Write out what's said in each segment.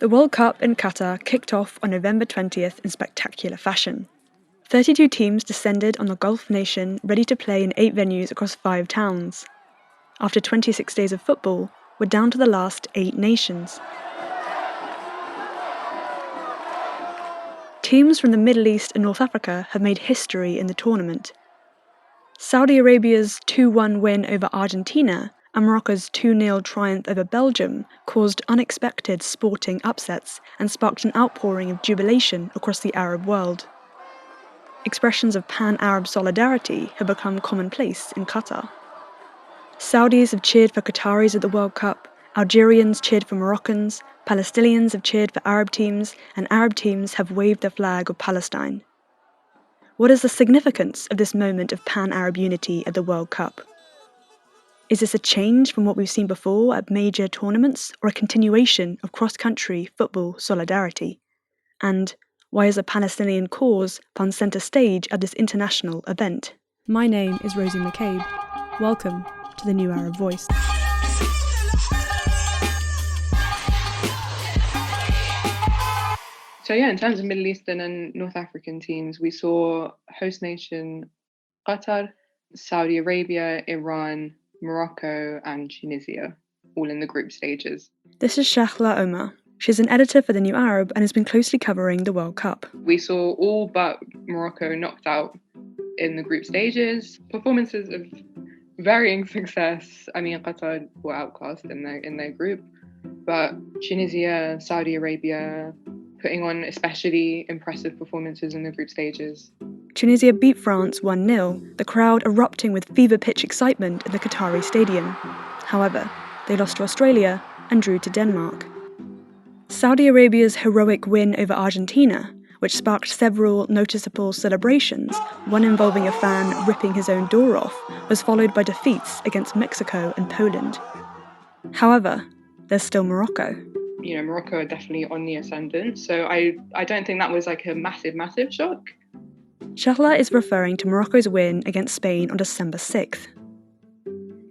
The World Cup in Qatar kicked off on November 20th in spectacular fashion. 32 teams descended on the Gulf nation, ready to play in 8 venues across 5 towns. After 26 days of football, we're down to the last 8 nations. Teams from the Middle East and North Africa have made history in the tournament. Saudi Arabia's 2-1 win over Argentina and Morocco's 2-0 triumph over Belgium caused unexpected sporting upsets and sparked an outpouring of jubilation across the Arab world. Expressions of pan-Arab solidarity have become commonplace in Qatar. Saudis have cheered for Qataris at the World Cup, Algerians cheered for Moroccans, Palestinians have cheered for Arab teams, and Arab teams have waved the flag of Palestine. What is the significance of this moment of pan-Arab unity at the World Cup? Is this a change from what we've seen before at major tournaments, or a continuation of cross-country football solidarity? And why is the Palestinian cause found centre stage at this international event? My name is Rosie McCabe. Welcome to the New Arab Voice. So in terms of Middle Eastern and North African teams, we saw host nation Qatar, Saudi Arabia, Iran, Morocco and Tunisia, all in the group stages. This is Shahla Omar. She's an editor for The New Arab and has been closely covering the World Cup. We saw all but Morocco knocked out in the group stages. Performances of varying success. I mean, Qatar were outclassed in their group, but Tunisia, Saudi Arabia putting on especially impressive performances in the group stages. Tunisia beat France 1-0, the crowd erupting with fever-pitch excitement in the Qatari stadium. However, they lost to Australia and drew to Denmark. Saudi Arabia's heroic win over Argentina, which sparked several noticeable celebrations, one involving a fan ripping his own door off, was followed by defeats against Mexico and Poland. However, there's still Morocco. Morocco are definitely on the ascendant, so I don't think that was like a massive shock. Shahla is referring to Morocco's win against Spain on December 6th.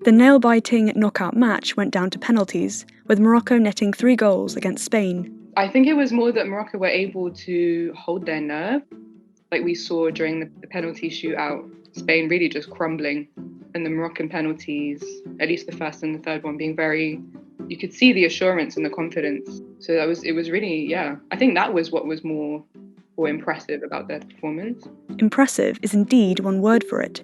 The nail-biting knockout match went down to penalties, with Morocco netting 3 goals against Spain. I think it was more that Morocco were able to hold their nerve, like we saw during the penalty shootout, Spain really just crumbling, and the Moroccan penalties, at least the first and the third one, being you could see the assurance and the confidence. So it was really, I think that was what was more impressive about their performance. Impressive is indeed one word for it.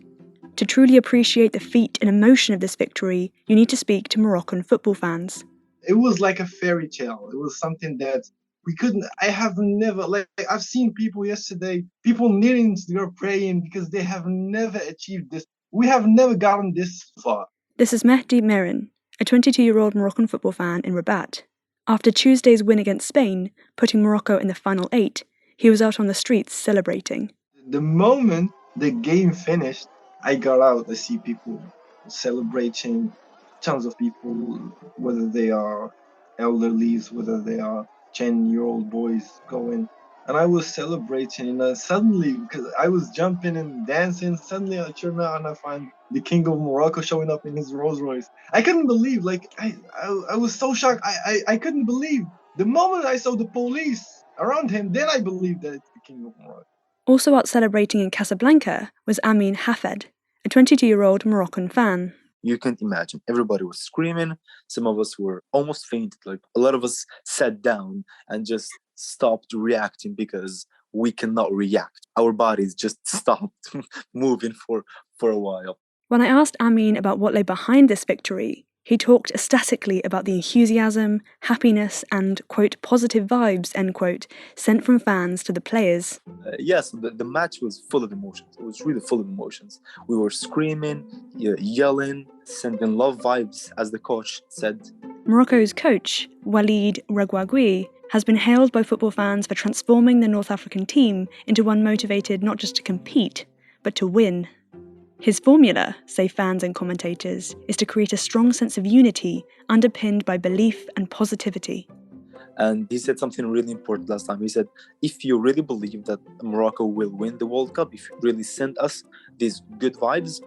To truly appreciate the feat and emotion of this victory, you need to speak to Moroccan football fans. It was like a fairy tale. It was something that we couldn't, I've seen people yesterday, people kneeling, they're praying because they have never achieved this. We have never gotten this far. This is Mehdi Merin, a 22-year-old Moroccan football fan in Rabat. After Tuesday's win against Spain, putting Morocco in the final 8, he was out on the streets celebrating. The moment the game finished, I got out. I see people celebrating, tons of people, whether they are elderlies, whether they are 10-year-old boys going. And I was celebrating, and suddenly, because I was jumping and dancing, suddenly I turn around and I find the king of Morocco showing up in his Rolls Royce. I couldn't believe, I was so shocked. I couldn't believe. The moment I saw the police around him, then I believed that it's the king of Morocco. Also out celebrating in Casablanca was Amine Hafed, a 22-year-old Moroccan fan. You can't imagine. Everybody was screaming. Some of us were almost fainted. Like a lot of us sat down and just stopped reacting because we cannot react. Our bodies just stopped moving for a while. When I asked Amine about what lay behind this victory, he talked ecstatically about the enthusiasm, happiness and, quote, positive vibes, end quote, sent from fans to the players. Yes, the match was full of emotions. It was really full of emotions. We were screaming, yelling, sending love vibes, as the coach said. Morocco's coach, Walid Regragui, has been hailed by football fans for transforming the North African team into one motivated not just to compete, but to win. His formula, say fans and commentators, is to create a strong sense of unity underpinned by belief and positivity. And he said something really important last time. He said, if you really believe that Morocco will win the World Cup, if you really send us these good vibes,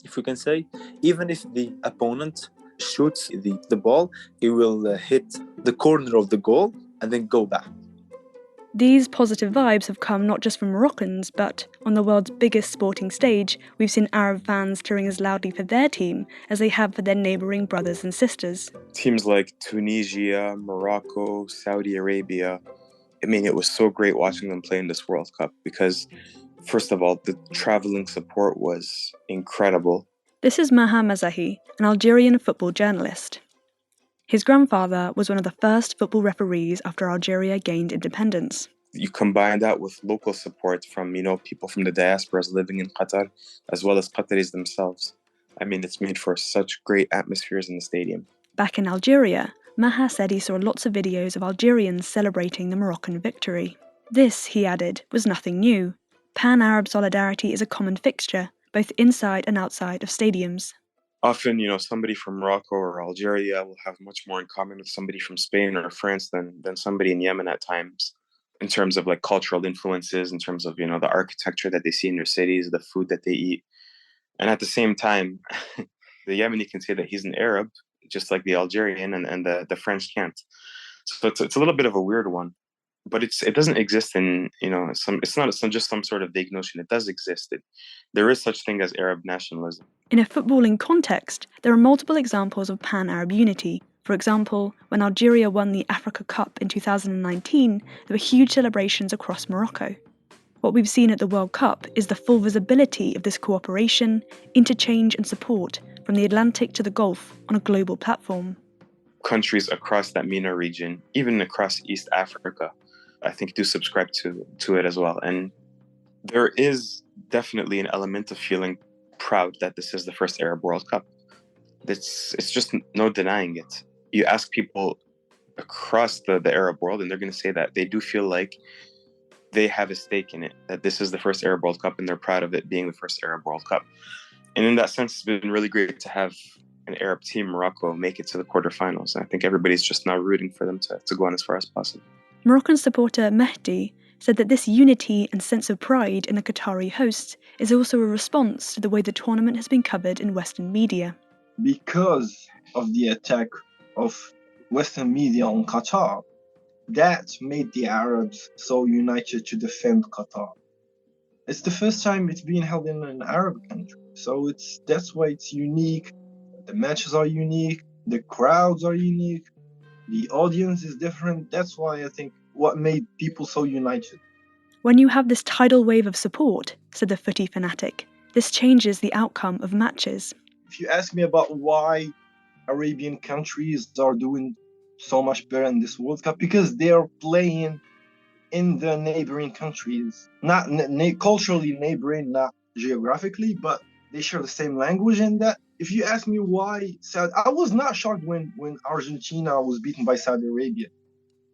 if we can say, even if the opponent shoots the ball, it will hit the corner of the goal and then go back. These positive vibes have come not just from Moroccans, but on the world's biggest sporting stage, we've seen Arab fans cheering as loudly for their team as they have for their neighbouring brothers and sisters. Teams like Tunisia, Morocco, Saudi Arabia, I mean, it was so great watching them play in this World Cup because, first of all, the travelling support was incredible. This is Maha Mazahi, an Algerian football journalist. His grandfather was one of the first football referees after Algeria gained independence. You combine that with local support from, people from the diasporas living in Qatar, as well as Qataris themselves. I mean, it's made for such great atmospheres in the stadium. Back in Algeria, Maha said he saw lots of videos of Algerians celebrating the Moroccan victory. This, he added, was nothing new. Pan-Arab solidarity is a common fixture, both inside and outside of stadiums. Often, somebody from Morocco or Algeria will have much more in common with somebody from Spain or France than somebody in Yemen at times, in terms of like cultural influences, in terms of, the architecture that they see in their cities, the food that they eat. And at the same time, the Yemeni can say that he's an Arab, just like the Algerian and the French can't. So it's a little bit of a weird one. But it doesn't exist in, it's not just some sort of vague notion. It does exist. There is such thing as Arab nationalism. In a footballing context, there are multiple examples of pan-Arab unity. For example, when Algeria won the Africa Cup in 2019, there were huge celebrations across Morocco. What we've seen at the World Cup is the full visibility of this cooperation, interchange and support from the Atlantic to the Gulf on a global platform. Countries across that MENA region, even across East Africa, I think do subscribe to it as well. And there is definitely an element of feeling proud that this is the first Arab World Cup. It's just no denying it. You ask people across the Arab world and they're going to say that they do feel like they have a stake in it, that this is the first Arab World Cup and they're proud of it being the first Arab World Cup. And in that sense, it's been really great to have an Arab team, Morocco, make it to the quarterfinals. I think everybody's just now rooting for them to go on as far as possible. Moroccan supporter Mehdi said that this unity and sense of pride in the Qatari hosts is also a response to the way the tournament has been covered in Western media. Because of the attack of Western media on Qatar, that made the Arabs so united to defend Qatar. It's the first time it's being held in an Arab country, so that's why it's unique. The matches are unique, the crowds are unique, the audience is different. That's why I think what made people so united. When you have this tidal wave of support, said the footy fanatic, this changes the outcome of matches. If you ask me about why Arabian countries are doing so much better in this World Cup, because they are playing in the neighboring countries, not culturally neighboring, not geographically, but they share the same language. And that, if you ask me why, I was not shocked when Argentina was beaten by Saudi Arabia.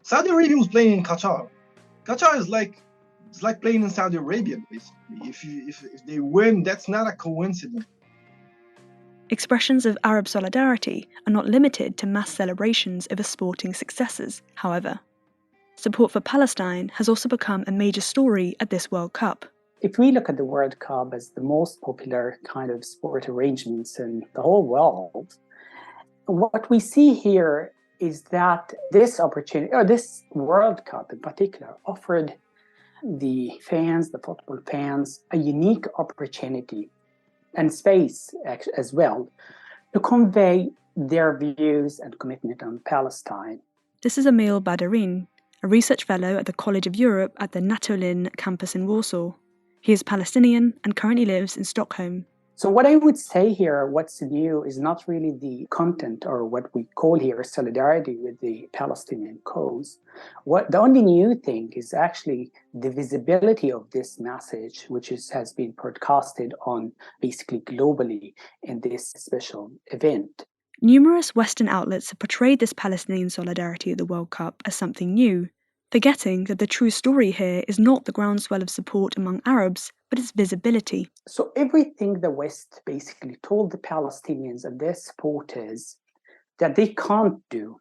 Saudi Arabia was playing in Qatar. Qatar is like playing in Saudi Arabia, basically. If they win, that's not a coincidence. Expressions of Arab solidarity are not limited to mass celebrations over sporting successes, however. Support for Palestine has also become a major story at this World Cup. If we look at the World Cup as the most popular kind of sport arrangements in the whole world, what we see here is that this opportunity, or this World Cup in particular, offered the fans, the football fans, a unique opportunity and space as well to convey their views and commitment on Palestine. This is Amine Badarin, a research fellow at the College of Europe at the Natolin campus in Warsaw. He is Palestinian and currently lives in Stockholm. So what I would say here, what's new is not really the content or what we call here solidarity with the Palestinian cause. The only new thing is actually the visibility of this message, which has been broadcasted on basically globally in this special event. Numerous Western outlets have portrayed this Palestinian solidarity at the World Cup as something new, forgetting that the true story here is not the groundswell of support among Arabs, but its visibility. So everything the West basically told the Palestinians and their supporters that they can't do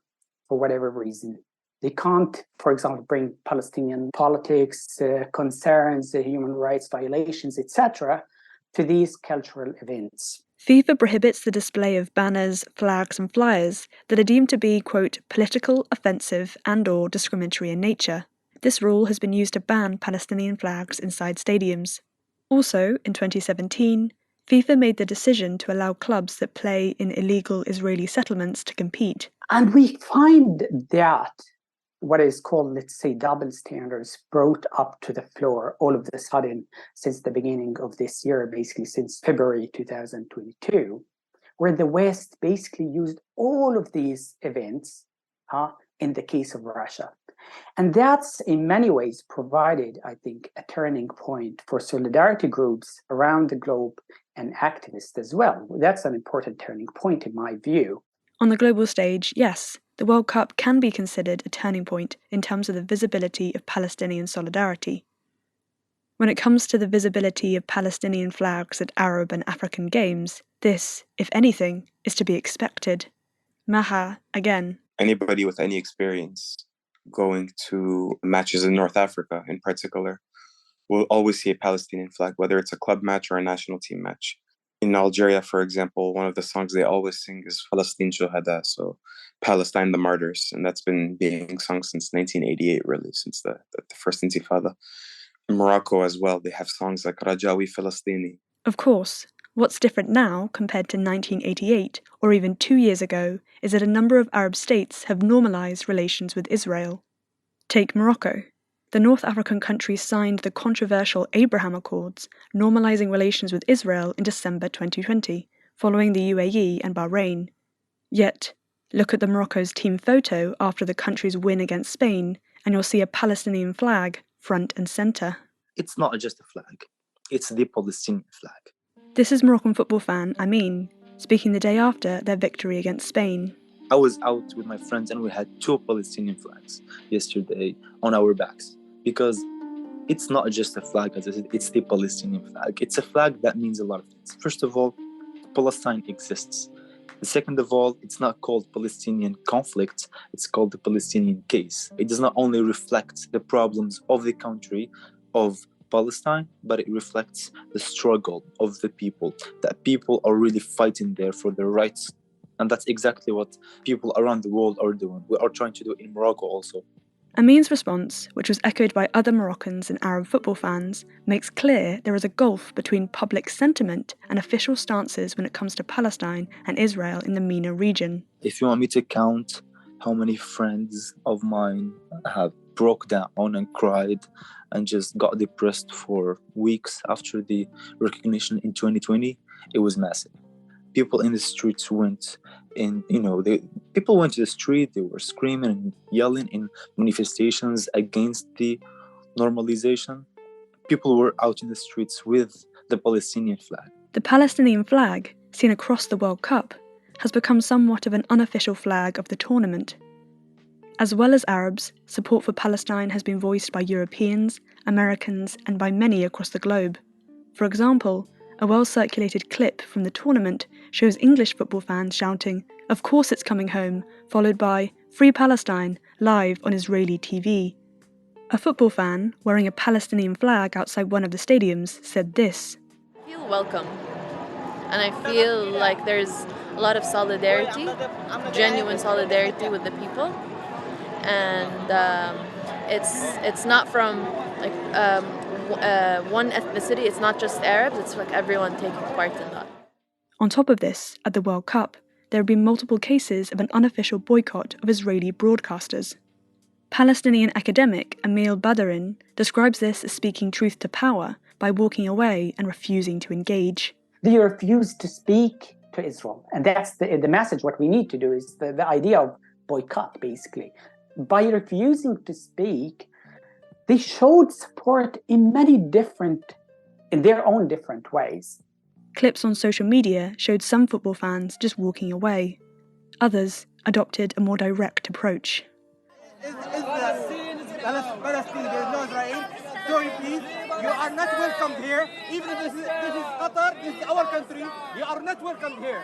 for whatever reason. They can't, for example, bring Palestinian politics, concerns, human rights violations, etc., to these cultural events. FIFA prohibits the display of banners, flags and flyers that are deemed to be, quote, political, offensive and/or discriminatory in nature. This rule has been used to ban Palestinian flags inside stadiums. Also, in 2017, FIFA made the decision to allow clubs that play in illegal Israeli settlements to compete. And we find that what is called, let's say, double standards brought up to the floor all of a sudden since the beginning of this year, basically since February 2022, where the West basically used all of these events in the case of Russia. And that's in many ways provided, I think, a turning point for solidarity groups around the globe and activists as well. That's an important turning point in my view. On the global stage, yes, the World Cup can be considered a turning point in terms of the visibility of Palestinian solidarity. When it comes to the visibility of Palestinian flags at Arab and African games, this, if anything, is to be expected. Maha, again. Anybody with any experience going to matches in North Africa in particular will always see a Palestinian flag, whether it's a club match or a national team match. In Algeria, for example, one of the songs they always sing is Palestine Shuhada, so Palestine the Martyrs, and that's been being sung since 1988, really, since the first Intifada. In Morocco as well, they have songs like Rajawi Falastini. Of course, what's different now compared to 1988 or even 2 years ago is that a number of Arab states have normalised relations with Israel. Take Morocco. The North African country signed the controversial Abraham Accords, normalising relations with Israel in December 2020, following the UAE and Bahrain. Yet, look at the Morocco's team photo after the country's win against Spain, and you'll see a Palestinian flag front and centre. It's not just a flag, it's the Palestinian flag. This is Moroccan football fan Amine, speaking the day after their victory against Spain. I was out with my friends and we had 2 Palestinian flags yesterday on our backs, because it's not just a flag, as I said, it's the Palestinian flag. It's a flag that means a lot of things. First of all, Palestine exists. Second of all, it's not called Palestinian conflict, it's called the Palestinian case. It does not only reflect the problems of the country of Palestine, but it reflects the struggle of the people, that people are really fighting there for their rights. And that's exactly what people around the world are doing. We are trying to do it in Morocco also. Amine's response, which was echoed by other Moroccans and Arab football fans, makes clear there is a gulf between public sentiment and official stances when it comes to Palestine and Israel in the MENA region. If you want me to count how many friends of mine have broke down and cried and just got depressed for weeks after the recognition in 2020, it was massive. People in the streets went people went to the street, they were screaming and yelling in manifestations against the normalization. People were out in the streets with the Palestinian flag. The Palestinian flag, seen across the World Cup, has become somewhat of an unofficial flag of the tournament. As well as Arabs, support for Palestine has been voiced by Europeans, Americans, and by many across the globe. For example, a well-circulated clip from the tournament shows English football fans shouting, "Of course it's coming home," followed by "Free Palestine," live on Israeli TV. A football fan, wearing a Palestinian flag outside one of the stadiums, said this: I feel welcome, and I feel like there's a lot of solidarity, genuine solidarity with the people, and it's not from one ethnicity. It's not just Arabs. It's like everyone taking part in that. On top of this, at the World Cup, there have been multiple cases of an unofficial boycott of Israeli broadcasters. Palestinian academic Emil Badarin describes this as speaking truth to power by walking away and refusing to engage. They refuse to speak to Israel. And that's the message. What we need to do is the idea of boycott, basically. By refusing to speak, they showed support in their own different ways. Clips on social media showed some football fans just walking away. Others adopted a more direct approach. Palestine, there is no Israel. Sorry, please. You are not welcome here. Even if this is Qatar, this is our country. You are not welcome here.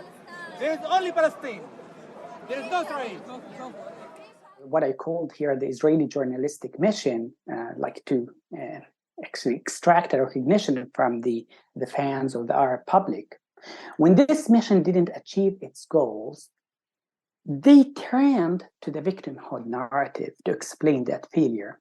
There is only Palestine. There is no Israel. What I called here the Israeli journalistic mission, to actually extract a recognition from the fans of the Arab public. When this mission didn't achieve its goals, they turned to the victimhood narrative to explain that failure.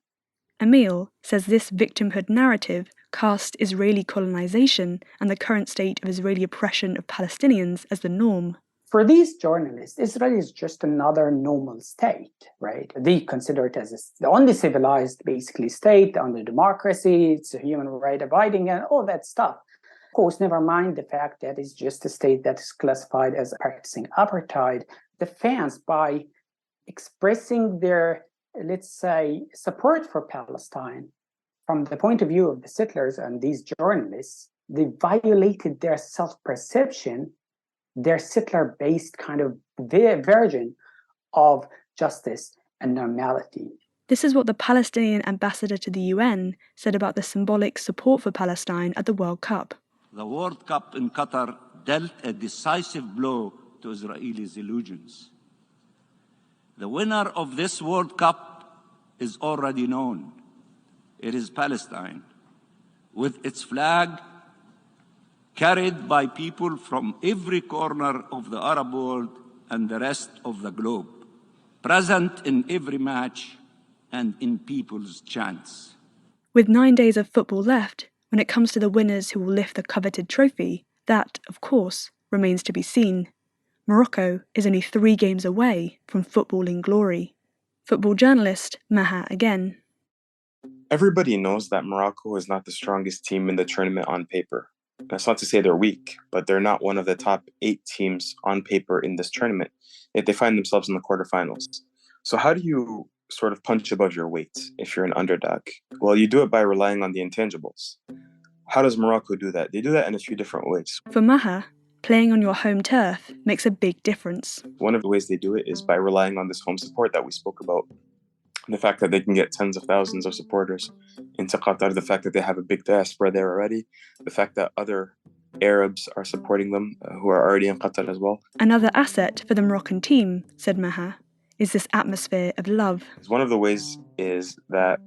Amine says this victimhood narrative casts Israeli colonization and the current state of Israeli oppression of Palestinians as the norm. For these journalists, Israel is just another normal state, right? They consider it as the only civilized, basically, state, the only democracy, it's a human right abiding, and all that stuff. Of course, never mind the fact that it's just a state that is classified as practicing apartheid. The fans, by expressing their, let's say, support for Palestine from the point of view of the settlers and these journalists, they violated their self-perception, their settler-based kind of version of justice and normality. This is what the Palestinian ambassador to the UN said about the symbolic support for Palestine at the World Cup. The World Cup in Qatar dealt a decisive blow to Israelis' illusions. The winner of this World Cup is already known. It is Palestine, with its flag carried by people from every corner of the Arab world and the rest of the globe, present in every match and in people's chants. With 9 days of football left, when it comes to the winners who will lift the coveted trophy, that, of course, remains to be seen. Morocco is only 3 games away from footballing glory. Football journalist Maha again. Everybody knows that Morocco is not the strongest team in the tournament on paper. That's not to say they're weak, but they're not one of the top 8 teams on paper in this tournament, yet they find themselves in the quarterfinals. So how do you sort of punch above your weight if you're an underdog? Well, you do it by relying on the intangibles. How does Morocco do that? They do that in a few different ways. For Maha, playing on your home turf makes a big difference. One of the ways they do it is by relying on this home support that we spoke about. The fact that they can get tens of thousands of supporters into Qatar, the fact that they have a big diaspora there already, the fact that other Arabs are supporting them who are already in Qatar as well. Another asset for the Moroccan team, said Maha, is this atmosphere of love. One of the ways is that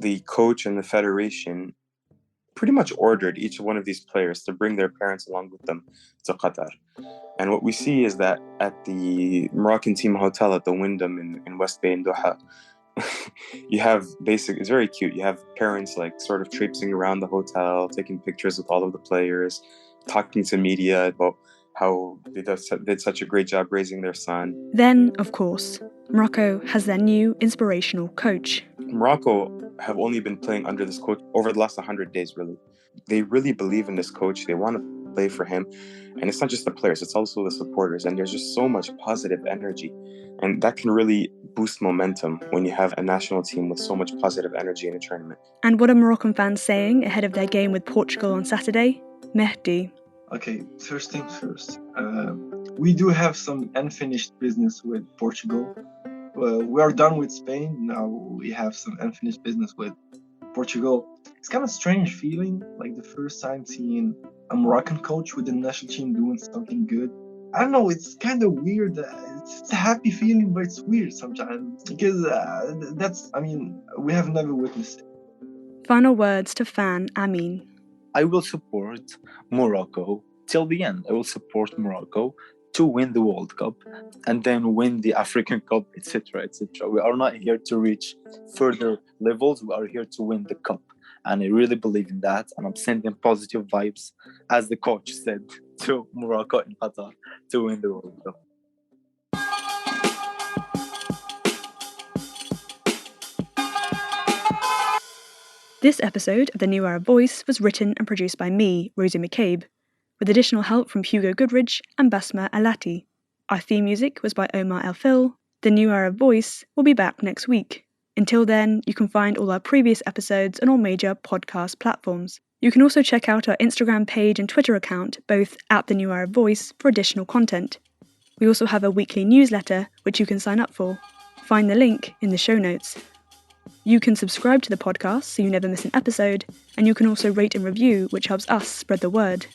the coach and the federation pretty much ordered each one of these players to bring their parents along with them to Qatar. And what we see is that at the Moroccan team hotel at the Wyndham in West Bay in Doha, you have it's very cute. You have parents like sort of traipsing around the hotel, taking pictures with all of the players, talking to media about how they did such a great job raising their son. Then, of course, Morocco has their new inspirational coach. Morocco have only been playing under this coach over the last 100 days, really. They really believe in this coach. They want to play for him. And it's not just the players, it's also the supporters. And there's just so much positive energy. And that can really boost momentum when you have a national team with so much positive energy in a tournament. And what are Moroccan fans saying ahead of their game with Portugal on Saturday? Mehdi. Okay, first things first. We do have some unfinished business with Portugal. Well, we are done with Spain. Now we have some unfinished business with Portugal. It's kind of a strange feeling, like the first time seeing a Moroccan coach with the national team doing something good. I don't know, it's kind of weird. It's a happy feeling, but it's weird sometimes. Because we have never witnessed it. Final words to fan Amine. I will support Morocco till the end. I will support Morocco to win the World Cup and then win the African Cup, etc., etc. We are not here to reach further levels. We are here to win the cup. And I really believe in that. And I'm sending positive vibes, as the coach said, to Morocco and Qatar to win the World Cup. This episode of The New Arab Voice was written and produced by me, Rosie McCabe, with additional help from Hugo Goodridge and Basma Alati. Our theme music was by Omar El Fil. The New Arab Voice will be back next week. Until then, you can find all our previous episodes on all major podcast platforms. You can also check out our Instagram page and Twitter account, both at The New Arab Voice, for additional content. We also have a weekly newsletter, which you can sign up for. Find the link in the show notes. You can subscribe to the podcast so you never miss an episode, and you can also rate and review, which helps us spread the word.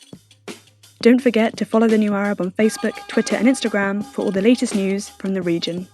Don't forget to follow The New Arab on Facebook, Twitter and Instagram for all the latest news from the region.